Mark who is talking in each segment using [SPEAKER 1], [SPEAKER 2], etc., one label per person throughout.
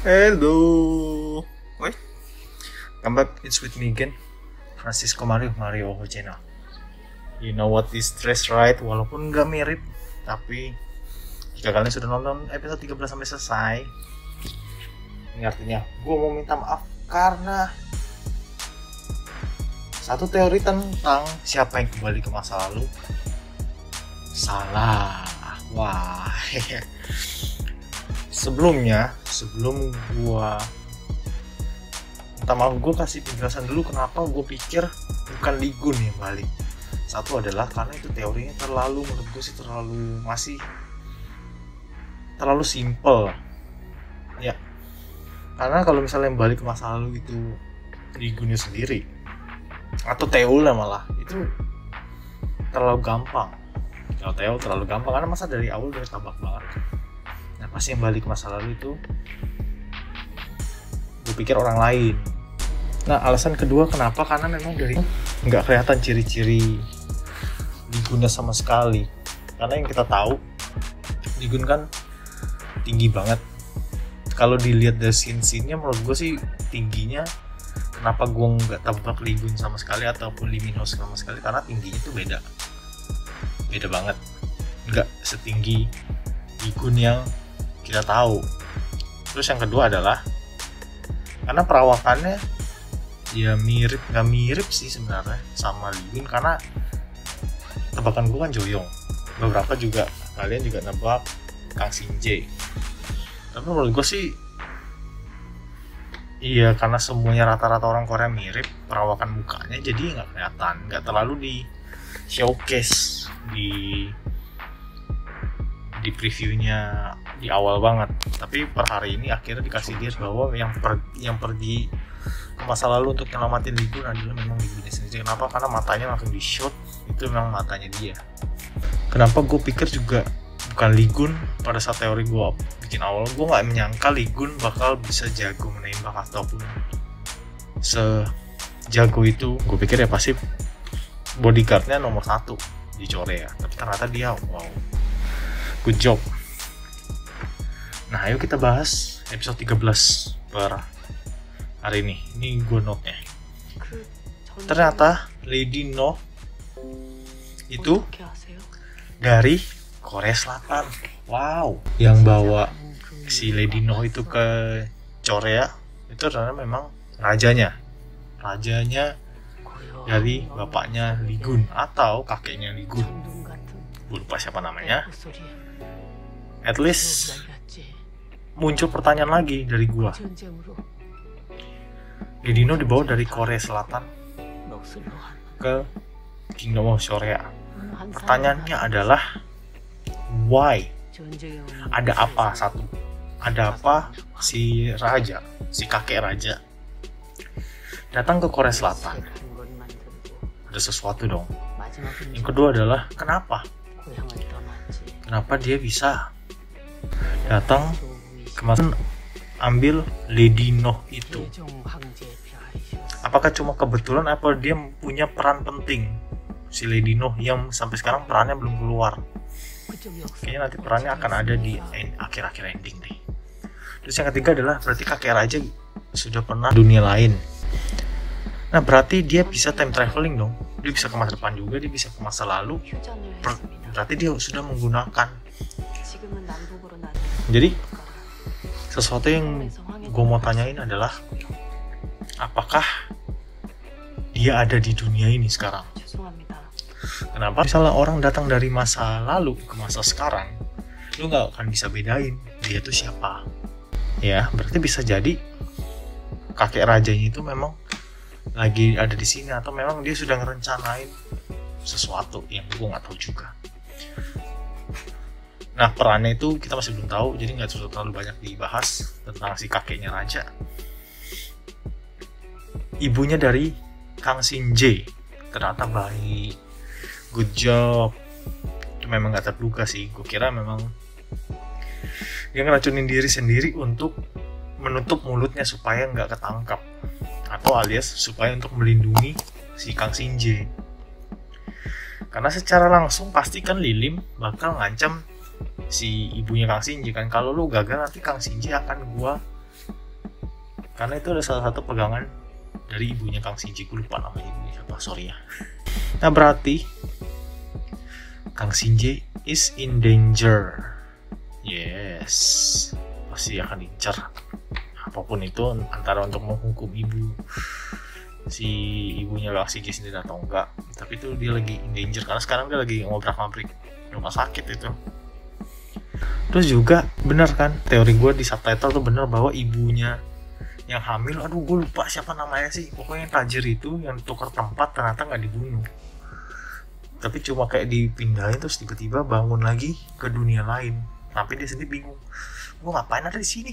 [SPEAKER 1] Hello. Wait, come back. It's with me again, Francisco Mario Ojena. You know what is stress, right? Walaupun nggak mirip, tapi jika kalian sudah nonton episode 13 sampai selesai, ini artinya gue mau minta maaf karena satu teori tentang siapa yang kembali ke masa lalu salah. Wah. Sebelum gua minta maaf, gue kasih penjelasan dulu kenapa gue pikir bukan Lee Gun yang balik. Satu adalah karena itu teorinya menurut gue sih masih terlalu simple ya, karena kalau misalnya yang balik ke masa lalu itu Lee Gunnya sendiri atau Teul lah, malah itu terlalu gampang. Kalau Teul terlalu gampang karena masa dari awal udah tabak banget. Nah, pasti yang balik ke masa lalu itu gue pikir orang lain. Nah, alasan kedua kenapa, karena memang dari nggak kelihatan ciri-ciri Lee Gunnya sama sekali. Karena yang kita tahu Lee Gun kan tinggi banget. Kalau dilihat dari scene-nya menurut gue sih tingginya, kenapa gue nggak tebak Lee Gun sama sekali ataupun Lee Min Ho sama sekali, karena tingginya tuh beda banget, nggak setinggi Lee Gun yang kita tahu. Terus yang kedua adalah karena perawakannya ya nggak mirip sih sebenarnya sama Lee Gun, karena tebakan gue kan Joyong, beberapa juga kalian juga nebak Kang Shin Jae. Tapi menurut gue sih iya, karena semuanya rata-rata orang Korea mirip perawakan mukanya, jadi nggak kelihatan, nggak terlalu di showcase di previewnya di awal banget. Tapi per hari ini akhirnya dikasih dia bahwa yang pergi ke masa lalu untuk nyelamatin Lee Gun adalah memang Lee Gunnya sendiri. Kenapa? Karena matanya langsung di shot, itu memang matanya dia. Kenapa gue pikir juga bukan Lee Gun pada saat teori gue bikin awal, gue nggak menyangka Lee Gun bakal bisa jago menembak ataupun sejago itu. Gue pikir ya pasti bodyguardnya nomor 1 di Korea, tapi ternyata dia wow, good job. Nah, ayo kita bahas episode 13 per hari ini. Ini gue note-nya. Ternyata Lady No itu dari Korea Selatan. Wow. Yang bawa si Lady No itu ke Korea itu adalah memang rajanya dari bapaknya Lee Gun atau kakeknya Lee Gun. Gue lupa siapa namanya. At least muncul pertanyaan lagi dari gua. Lady No dibawa dari Korea Selatan ke Kingdom of Korea. Pertanyaannya adalah why? Ada apa si kakek raja datang ke Korea Selatan? Ada sesuatu dong. Yang kedua adalah kenapa dia bisa datang kemarin ambil Lady No itu? Apakah cuma kebetulan apa dia punya peran penting, si Lady No yang sampai sekarang perannya belum keluar? Kayaknya nanti perannya akan ada di akhir-akhir ending deh. Terus yang ketiga adalah berarti kakek raja sudah pernah dunia lain. Nah, berarti dia bisa time traveling dong. Dia bisa ke masa depan juga, dia bisa ke masa lalu. Berarti dia sudah menggunakan. Jadi sesuatu yang gue mau tanyain adalah apakah dia ada di dunia ini sekarang? Kenapa misalnya orang datang dari masa lalu ke masa sekarang, lu gak akan bisa bedain dia tuh siapa? Ya, berarti bisa jadi kakek rajanya itu memang lagi ada di sini, atau memang dia sudah ngerencanain sesuatu yang gue nggak tahu juga. Nah, perannya itu kita masih belum tahu, jadi nggak terlalu banyak dibahas tentang si kakeknya raja. Ibunya dari Kang Shin Jae ternyata baik, good job. Itu memang nggak terduga sih. Gue kira memang dia ngeracunin diri sendiri untuk menutup mulutnya supaya nggak ketangkap, atau alias supaya untuk melindungi si Kang Shin Jae. Karena secara langsung pasti kan Lilim bakal ngancam si ibunya Kang Shin Jae kan, kalau lu gagal nanti Kang Shin Jae akan gua karena itu ada salah satu pegangan dari ibunya Kang Shinji. Gue lupa nama ibunya siapa, sorry ya. Nah berarti Kang Shinji is in danger. Yes, pasti akan diincar apapun itu, antara untuk menghukum si ibunya Kang Shinji sendiri atau enggak, tapi itu dia lagi in danger karena sekarang dia lagi ngobrak-ngabrik rumah sakit itu. Terus juga bener kan teori gue di subtitle tuh bener bahwa ibunya yang hamil, aduh gue lupa siapa namanya sih, pokoknya yang tajir itu yang tukar tempat ternyata nggak dibunuh, tapi cuma kayak dipindahin terus tiba-tiba bangun lagi ke dunia lain. Tapi dia sendiri bingung, gue ngapain ada di sini.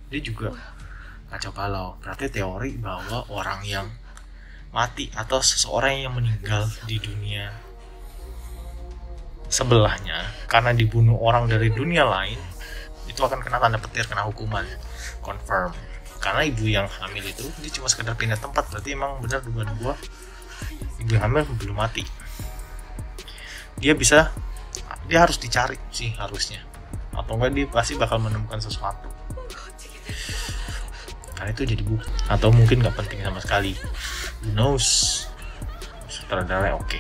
[SPEAKER 1] Dia juga kacau balau. Berarti teori bahwa orang yang mati atau seseorang yang meninggal di dunia sebelahnya karena dibunuh orang dari dunia lain itu akan kena tanda petir, kena hukuman. Confirm. Karena ibu yang hamil itu dia cuma sekedar pindah tempat, berarti emang benar dugaan gua ibu yang hamil belum mati. Dia harus dicari sih harusnya, atau enggak dia pasti bakal menemukan sesuatu. Karena itu jadi bukti, atau mungkin nggak penting sama sekali. Who knows? Sutradara oke.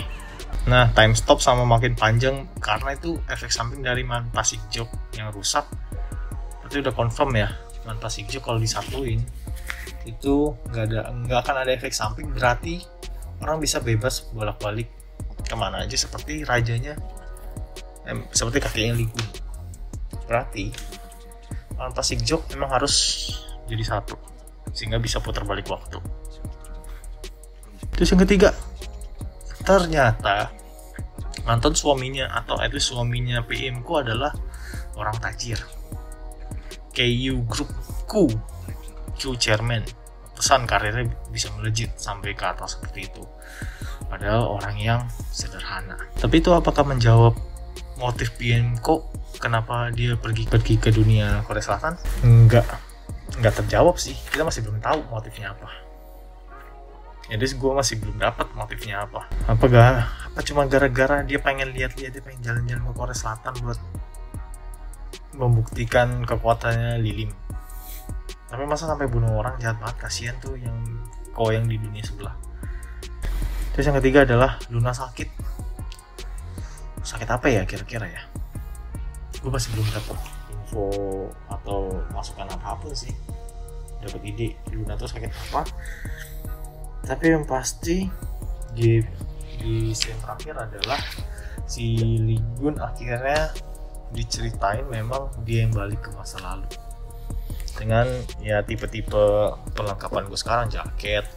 [SPEAKER 1] Nah, time stop sama makin panjang karena itu efek samping dari Manpa Sikjok yang rusak. Berarti udah confirm ya, Manpa Sikjok kalau disatuin itu nggak akan ada efek samping. Berarti orang bisa bebas bolak-balik kemana aja seperti rajanya, seperti kakeknya Lee Gun. Berarti Manpa Sikjok memang harus jadi satu sehingga bisa putar balik waktu. Terus yang ketiga, ternyata mantan suaminya atau at least suaminya PM-ku adalah orang tajir. KU Group Q Chairman. Pesan karirnya bisa melejit sampai ke atas seperti itu. Padahal orang yang sederhana. Tapi itu apakah menjawab motif PM-ku kenapa dia pergi ke dunia Korea Selatan? Enggak terjawab sih. Kita masih belum tahu motifnya apa. Jadi gue masih belum dapat motifnya apa. Apa cuma gara-gara dia pengen lihat-lihat, dia pengen jalan-jalan ke Korea Selatan buat membuktikan kekuatannya Lilim. Tapi masa sampai bunuh orang, jahat banget, kasihan tuh yang di dunia sebelah. Terus yang ketiga adalah Luna sakit. Sakit apa ya kira-kira ya? Gue masih belum dapat info atau masukan apapun sih. Dapat ide Luna tuh sakit apa? Tapi yang pasti di scene terakhir adalah si Lee Gun akhirnya diceritain memang dia yang balik ke masa lalu dengan ya tipe-tipe perlengkapan gue sekarang, jaket,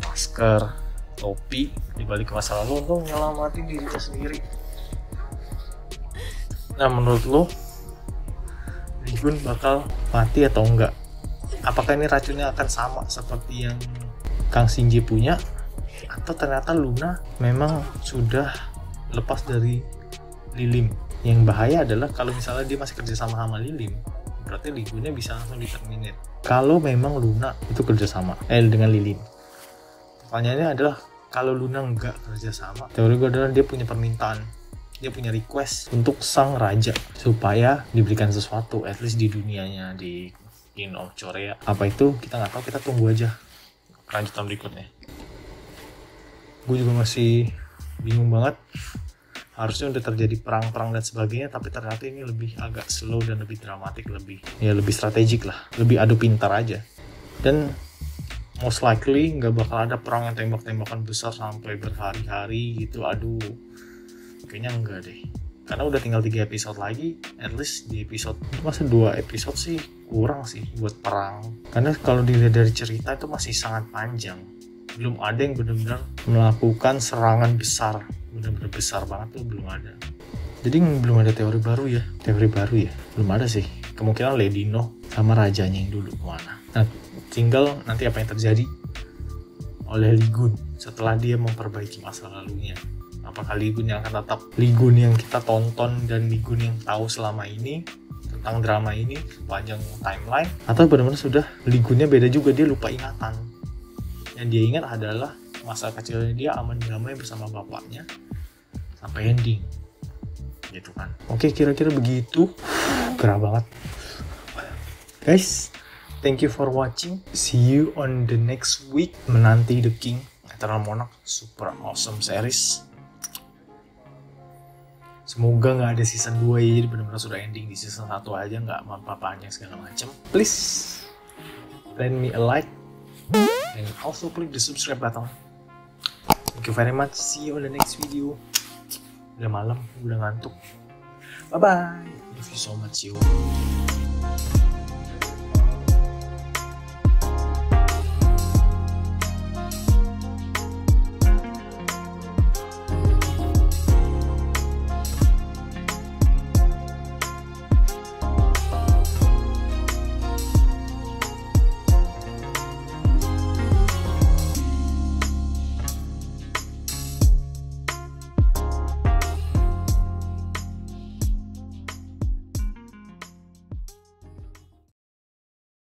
[SPEAKER 1] masker, topi, dibalik ke masa lalu untuk nyelamatin dirinya sendiri. Nah menurut lo Lee Gun bakal mati atau enggak? Apakah ini racunnya akan sama seperti yang Kang Shinji punya, atau ternyata Luna memang sudah lepas dari Lilim? Yang bahaya adalah kalau misalnya dia masih kerja sama Lilim, berarti Ligunnya bisa langsung diterminate. Kalau memang Luna itu kerjasama dengan Lilim, pertanyaannya adalah kalau Luna nggak kerjasama, teori gue adalah dia punya permintaan, dia punya request untuk sang raja supaya diberikan sesuatu, at least di dunianya, di King of Korea. Apa itu kita nggak tahu, kita tunggu aja kelanjutan berikutnya. Gue juga masih bingung banget. Harusnya udah terjadi perang-perang dan sebagainya, tapi ternyata ini lebih agak slow dan lebih dramatik, lebih strategik lah, lebih adu pintar aja. Dan most likely nggak bakal ada perang yang tembak-tembakan besar sampai berhari-hari gitu. Aduh, kayaknya enggak deh. Karena udah tinggal 3 episode lagi, at least di episode, masa 2 episode sih kurang sih buat perang. Karena kalau dilihat dari cerita itu masih sangat panjang. Belum ada yang benar-benar melakukan serangan besar, benar-benar besar banget tuh belum ada. Jadi belum ada teori baru ya, belum ada sih. Kemungkinan Lady No sama rajanya yang dulu kemana. Nah, tinggal nanti apa yang terjadi oleh Lee Gun setelah dia memperbaiki masa lalunya. Apakah Lee Gun yang akan tetap Lee Gun yang kita tonton dan Lee Gun yang tahu selama ini tentang drama ini sepanjang timeline, atau benar-benar sudah Lee Gunnya beda juga, dia lupa ingatan. Yang dia ingat adalah masa kecilnya dia aman damai bersama bapaknya sampai ending gitu kan. Oke, kira-kira begitu. Gerah banget guys. Thank you for watching. See you on the next week. Menanti The King, Eternal Monarch, super awesome series. Semoga nggak ada season 2 ya, jadi benar-benar sudah ending di season 1 aja, nggak panjang segala macam. Please lend me a like and also click the subscribe button. Thank you very much. See you on the next video. Udah malam, udah ngantuk. Bye bye. Love you so much, you.